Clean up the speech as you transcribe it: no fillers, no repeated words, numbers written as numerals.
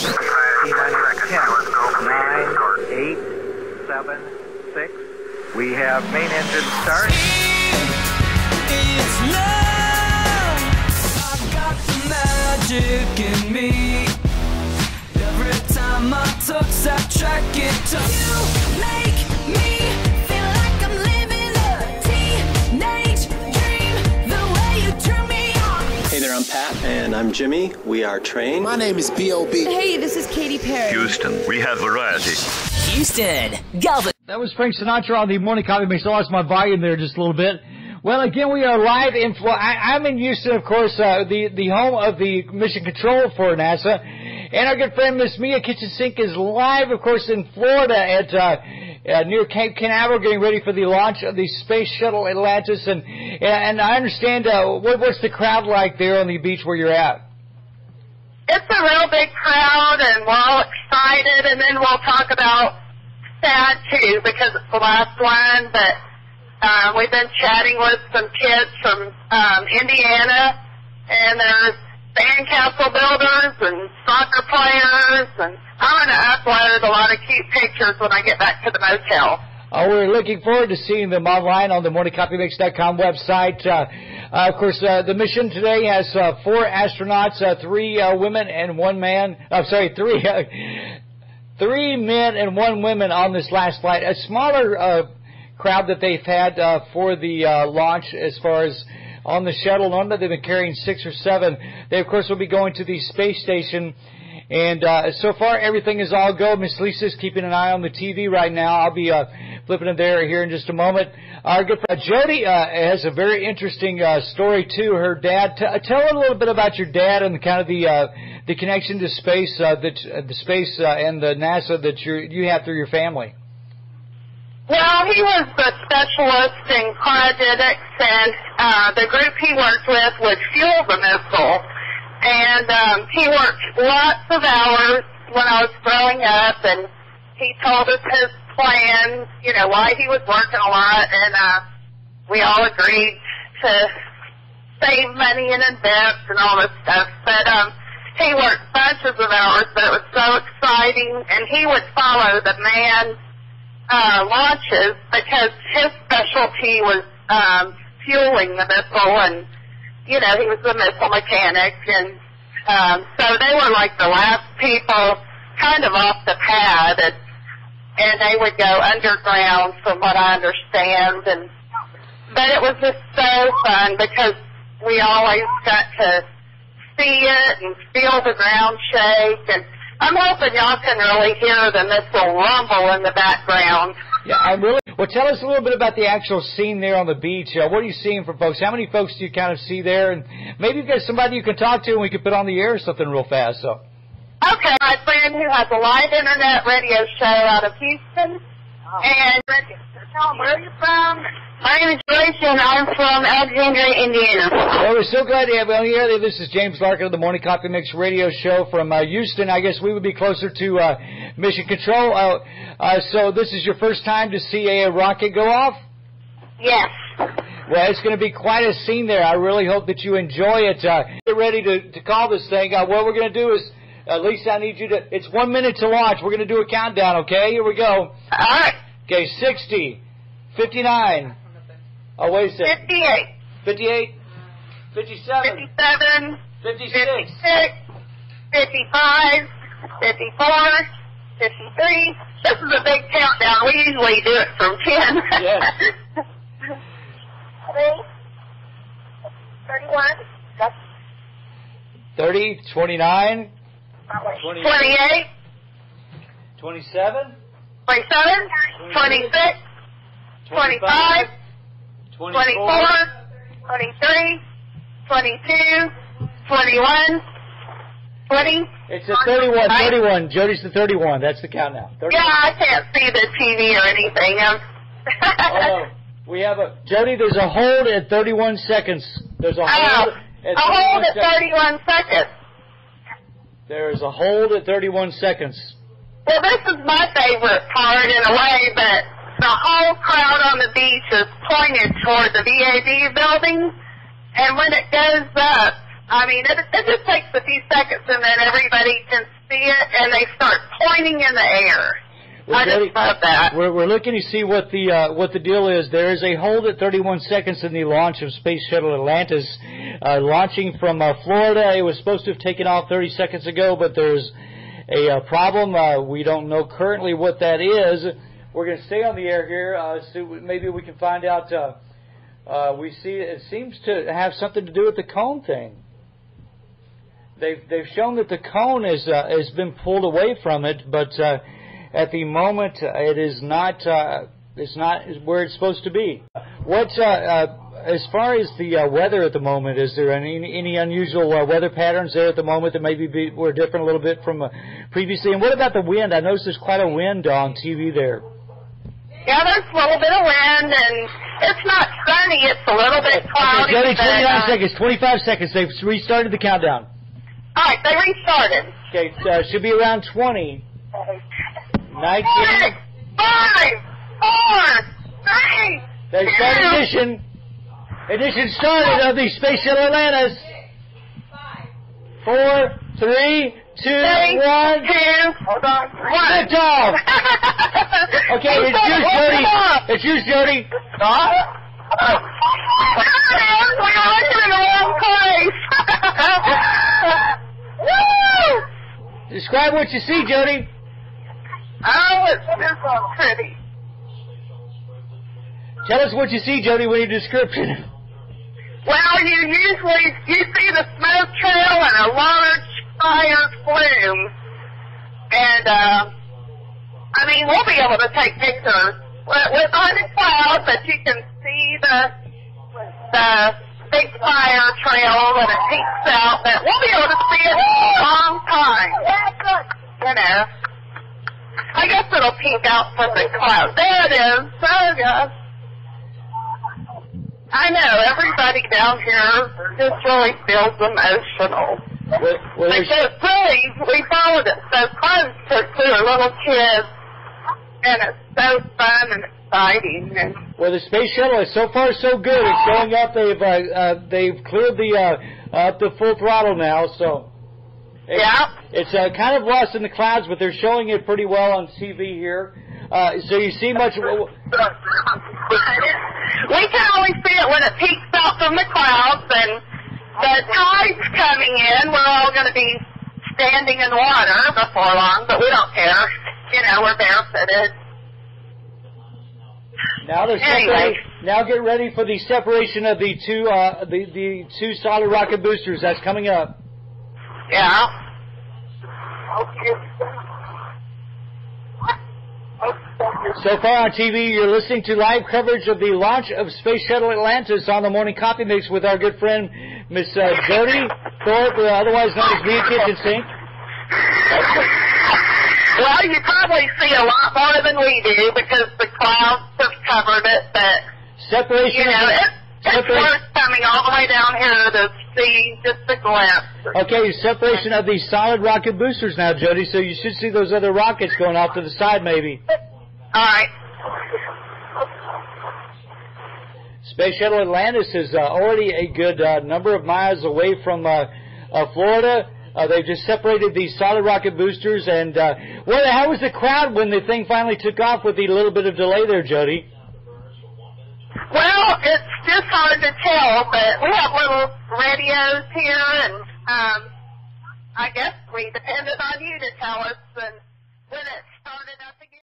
9, 8, 7, 6. We have main engine start. It's love. I've got the magic in me. Every time I touch that track, it touches. You make me feel like I'm living a teenage dream. The way you turn me on. Hey there, I'm Pat. And I'm Jimmy. We are Train. My name is B.O.B. Hey, this is Katy Perry. Houston, we have variety. Houston, Galvin. That was Frank Sinatra on the morning coffee mix. I lost my volume there just a little bit. Well, again, we are live in Florida. I'm in Houston, of course, the home of the mission control for NASA. And our good friend, Miss Mia Kitchen Sink, is live, of course, in Florida at near Cape Canaveral, getting ready for the launch of the space shuttle Atlantis. And I understand, what's the crowd like there on the beach where you're at? It's a real big crowd, and we're all excited. And then we'll talk about sad, too, because it's the last one. But we've been chatting with some kids from Indiana, and there's sandcastle builders and soccer players, and I'm going to upload a lot of cute pictures when I get back to the motel. Oh, we're looking forward to seeing them online on the morningcoffeemix.com website. Of course, the mission today has 4 astronauts, 3 women and 1 man. I'm sorry, 3 men and 1 woman on this last flight. A smaller crowd that they've had for the launch as far as on the shuttle. Normally they've been carrying 6 or 7. They, of course, will be going to the space station. And so far, everything is all go. Miss Lisa's keeping an eye on the TV right now. I'll be flipping it there here in just a moment. Our good friend Jody has a very interesting story, too. Her dad. Tell her a little bit about your dad and kind of the connection to space, the space and the NASA that you have through your family. Well, he was the specialist in cryogenics, and the group he worked with would fuel the missile. And he worked lots of hours when I was growing up, and he told us his plans, you know, why he was working a lot, and we all agreed to save money and invest and all this stuff. But he worked bunches of hours, but it was so exciting, and he would follow the manned launches because his specialty was fueling the missile, and you know, he was the missile mechanic, and so they were like the last people kind of off the pad, and they would go underground from what I understand, but it was just so fun because we always got to see it and feel the ground shake, and I'm hoping y'all can really hear the missile rumble in the background. Yeah, well, tell us a little bit about the actual scene there on the beach. What are you seeing from folks? How many folks do you kind of see there? And maybe you've got somebody you can talk to and we can put on the air or something real fast. So. Okay, my friend who has a live internet radio show out of Houston. And tell them, where are you from? My name is Joyce, and I'm from Alexandria, Indiana. Well, we're so glad to have you on here. This is James Larkin of the Morning Coffee Mix radio show from Houston. I guess we would be closer to Mission Control. So this is your first time to see a rocket go off? Yes. Well, it's going to be quite a scene there. I really hope that you enjoy it. Get ready to call this thing. What we're going to do is, Lisa, I need you to, it's 1 minute to launch. We're going to do a countdown, okay? Here we go. All right. Okay, 60, 59. Oh, wait a second. 58. 58. 57. 57. 56. 56. 55. 54. 53. This is a big countdown. We usually do it from 10. Yes. 31. 30, 29. 28. 27. 27. 26. 25. 24. 23. 22. 21. 20. It's a 31. 31. Jody's the 31. That's the countdown. 31. Yeah, I can't see the TV or anything. We have Jody, there's a hold at 31 seconds. There's a hold at 31 seconds. There is a hold at 31 seconds. Well, this is my favorite part in a way, but the whole crowd on the beach is pointed toward the VAB building, and when it goes up, I mean, it just takes a few seconds, and then everybody can see it, and they start pointing in the air. Well, I just love that. We're looking to see what the deal is. There is a hold at 31 seconds in the launch of Space Shuttle Atlantis, launching from Florida. It was supposed to have taken off 30 seconds ago, but there's a problem. We don't know currently what that is. We're going to stay on the air here, so maybe we can find out. We see it seems to have something to do with the cone thing. They've shown that the cone has been pulled away from it, but at the moment it is not. It's not where it's supposed to be. What's as far as the weather at the moment? Is there any unusual weather patterns there at the moment that maybe were different a little bit from previously? And what about the wind? I noticed there's quite a wind on TV there. Yeah, there's a little bit of wind, and it's not sunny. It's a little bit cloudy. Okay, 29 seconds, 25 seconds. They've restarted the countdown. All right, they restarted. Okay, should be around 20. 19. 6, 5, 4, 3. They started ignition. Ignition started of the Space Shuttle Atlantis. 4, 3, 2, 1. Hold on. Lift off. Okay, it's yours, Jody. It's yours, Jody. We're looking in the wrong place. Woo! Describe what you see, Jody. Oh, it's so pretty. Tell us what you see, Jody, with your description. Well, you see the smoke trail and a large fire flume. And, I mean, we'll be able to take pictures with on the cloud, but you can see the big fire trail when it peeks out. But we'll be able to see it for a long time. You know. I guess it'll peek out from the cloud. There it is. So good. I know, everybody down here just really feels emotional. Because really, we followed it so close to our little kids, and it's so fun and exciting. And well, the space shuttle is so far so good. It's going up. They've cleared the up to full throttle now. So it's kind of lost in the clouds, but they're showing it pretty well on TV here. So you see much. We can only see it when it peeks out from the clouds, and the tide's coming in. We're all going to be standing in water before long, but we don't care. You know, we're barefooted. Now Now get ready for the separation of the two solid rocket boosters. That's coming up. Yeah. So far on TV, you're listening to live coverage of the launch of Space Shuttle Atlantis on the Morning Coffee Mix with our good friend, Miss Jody Thorpe, otherwise known as Mia Kitchen Sink. Well, you probably see a lot more than we do because the clouds have covered it, but separation. You know, it's worth coming all the way down here to see just a glimpse. Okay, separation of the solid rocket boosters now, Jody, so you should see those other rockets going off to the side maybe. All right. Space Shuttle Atlantis is already a good number of miles away from Florida. They've just separated the solid rocket boosters. And how was the crowd when the thing finally took off with the little bit of delay there, Jody? Well, it's just hard to tell, but we have little radios here, and I guess we depended on you to tell us when it started up again.